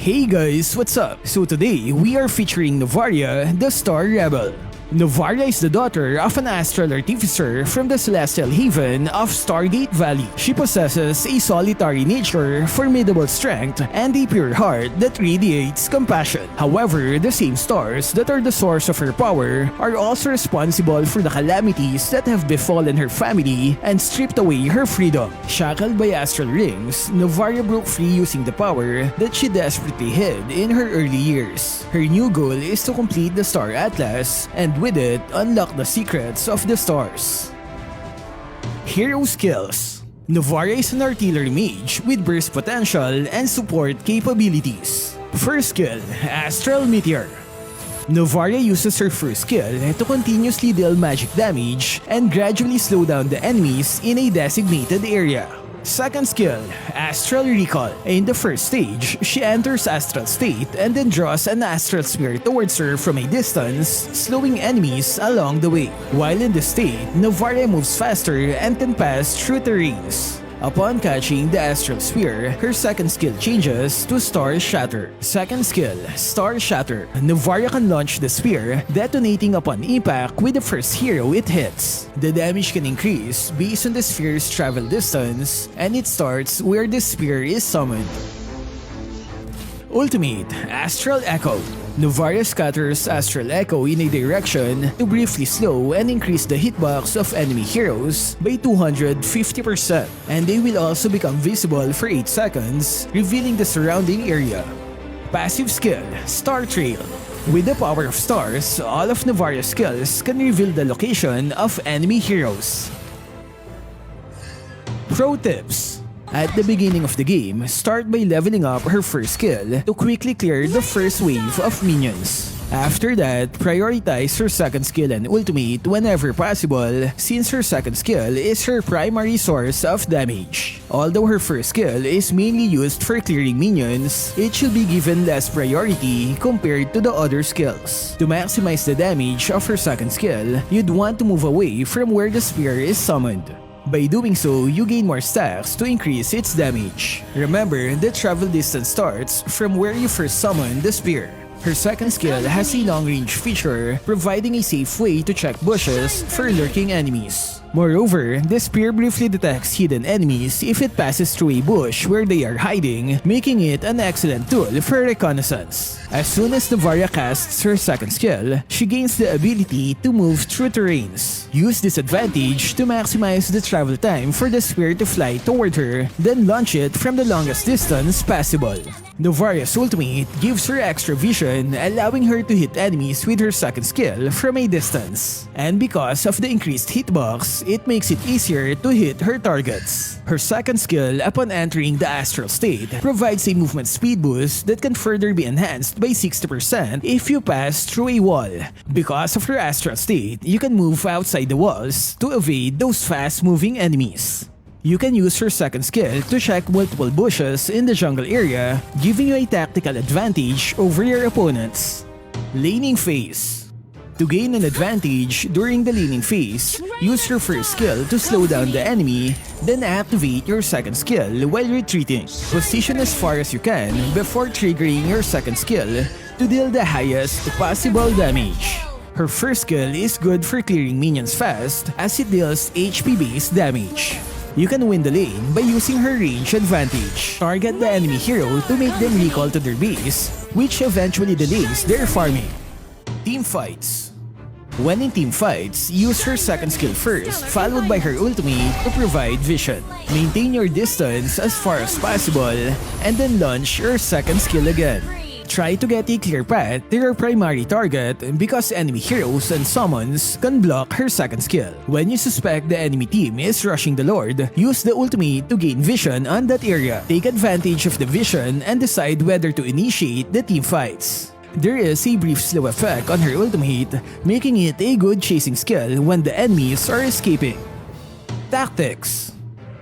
Hey guys, what's up? So today, we are featuring Novaria, the Star Rebel. Novaria is the daughter of an astral artificer from the celestial haven of Stargate Valley. She possesses a solitary nature, formidable strength, and a pure heart that radiates compassion. However, the same stars that are the source of her power are also responsible for the calamities that have befallen her family and stripped away her freedom. Shackled by astral rings, Novaria broke free using the power that she desperately hid in her early years. Her new goal is to complete the Star Atlas and with it, unlock the secrets of the stars. Hero skills. Novaria is an artillery mage with burst potential and support capabilities. First skill, Astral Meteor. Novaria uses her first skill to continuously deal magic damage and gradually slow down the enemies in a designated area. Second skill, Astral Recall. In the first stage, she enters Astral State and then draws an Astral Sphere towards her from a distance, slowing enemies along the way. While in this state, Novaria moves faster and can pass through terrains. Upon catching the Astral Sphere, her second skill changes to Star Shatter. Second skill, Star Shatter. Novaria can launch the sphere, detonating upon impact with the first hero it hits. The damage can increase based on the sphere's travel distance, and it starts where the sphere is summoned. Ultimate, Astral Echo. Novaria scatters Astral Echo in a direction to briefly slow and increase the hitbox of enemy heroes by 250%, and they will also become visible for 8 seconds, revealing the surrounding area. Passive skill, Star Trail. With the power of stars, all of Novaria's skills can reveal the location of enemy heroes. Pro tips. At the beginning of the game, start by leveling up her first skill to quickly clear the first wave of minions. After that, prioritize her second skill and ultimate whenever possible, since her second skill is her primary source of damage. Although her first skill is mainly used for clearing minions, it should be given less priority compared to the other skills. To maximize the damage of her second skill, you'd want to move away from where the spear is summoned. By doing so, you gain more stacks to increase its damage. Remember, the travel distance starts from where you first summoned the spear. Her second skill has a long-range feature, providing a safe way to check bushes for lurking enemies. Moreover, the spear briefly detects hidden enemies if it passes through a bush where they are hiding, making it an excellent tool for reconnaissance. As soon as Novaria casts her second skill, she gains the ability to move through terrains. Use this advantage to maximize the travel time for the spear to fly toward her, then launch it from the longest distance possible. Novaria's ultimate gives her extra vision, allowing her to hit enemies with her second skill from a distance. And because of the increased hitbox, it makes it easier to hit her targets. Her second skill upon entering the astral state provides a movement speed boost that can further be enhanced by 60% if you pass through a wall. Because of her astral state, you can move outside the walls to evade those fast-moving enemies. You can use her second skill to check multiple bushes in the jungle area, giving you a tactical advantage over your opponents. Laning phase. To gain an advantage during the laning phase, use your first skill to slow down the enemy, then activate your second skill while retreating. Position as far as you can before triggering your second skill to deal the highest possible damage. Her first skill is good for clearing minions fast as it deals HP-based damage. You can win the lane by using her range advantage. Target the enemy hero to make them recall to their base, which eventually delays their farming. Team fights. When in team fights, use her second skill first, followed by her ultimate to provide vision. Maintain your distance as far as possible, and then launch your second skill again. Try to get a clear path to your primary target because enemy heroes and summons can block her second skill. When you suspect the enemy team is rushing the Lord, use the ultimate to gain vision on that area. Take advantage of the vision and decide whether to initiate the team fights. There is a brief slow effect on her ultimate, making it a good chasing skill when the enemies are escaping. Tactics.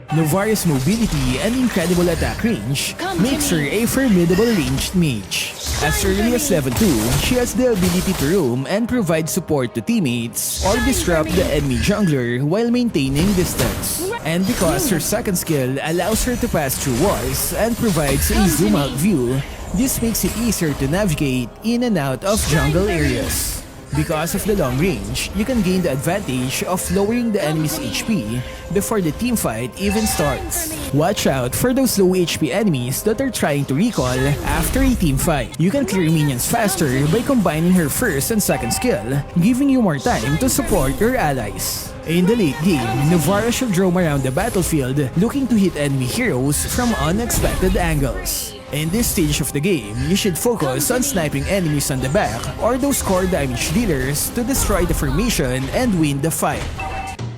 Novaria's mobility and incredible attack range makes her a formidable ranged mage. As early as level 2, she has the ability to roam and provide support to teammates or disrupt the enemy jungler while maintaining distance. And because her second skill allows her to pass through walls and provides a zoom-out view, This makes it easier to navigate in and out of jungle areas. Because of the long range, you can gain the advantage of lowering the enemy's HP before the teamfight even starts. Watch out for those low HP enemies that are trying to recall after a teamfight. You can clear minions faster by combining her first and second skill, giving you more time to support your allies. In the late game, Novara should roam around the battlefield looking to hit enemy heroes from unexpected angles. In this stage of the game, you should focus on sniping enemies on the back or those core damage dealers to destroy the formation and win the fight.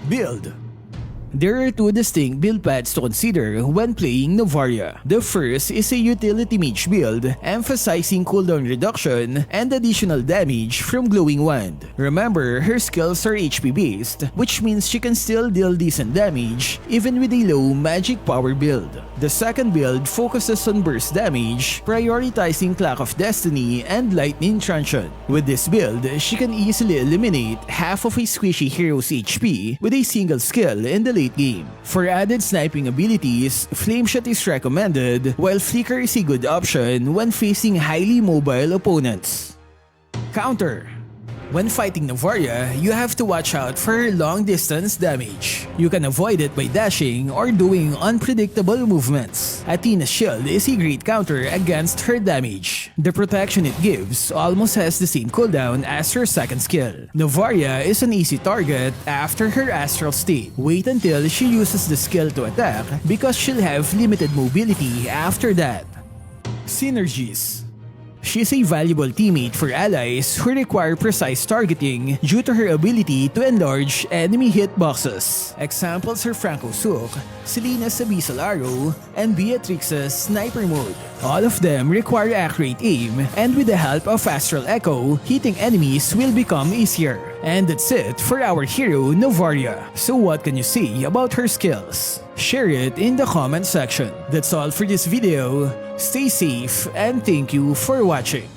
Build. There are two distinct build paths to consider when playing Novaria. The first is a utility mage build, emphasizing cooldown reduction and additional damage from Glowing Wand. Remember, her skills are HP based, which means she can still deal decent damage even with a low magic power build. The second build focuses on burst damage, prioritizing Clock of Destiny and Lightning Truncheon. With this build, she can easily eliminate half of a squishy hero's HP with a single skill in the late game. For added sniping abilities, Flame Shot is recommended, while Flicker is a good option when facing highly mobile opponents. Counter. When fighting Novaria, you have to watch out for her long-distance damage. You can avoid it by dashing or doing unpredictable movements. Athena's shield is a great counter against her damage. The protection it gives almost has the same cooldown as her second skill. Novaria is an easy target after her astral state. Wait until she uses the skill to attack because she'll have limited mobility after that. Synergies. She's a valuable teammate for allies who require precise targeting due to her ability to enlarge enemy hitboxes. Examples are Franco Sook, Selena's Abyssal Arrow, and Beatrix's Sniper Mode. All of them require accurate aim, and with the help of Astral Echo, hitting enemies will become easier. And that's it for our hero Novaria. So what can you say about her skills? Share it in the comment section. That's all for this video. Stay safe and thank you for watching.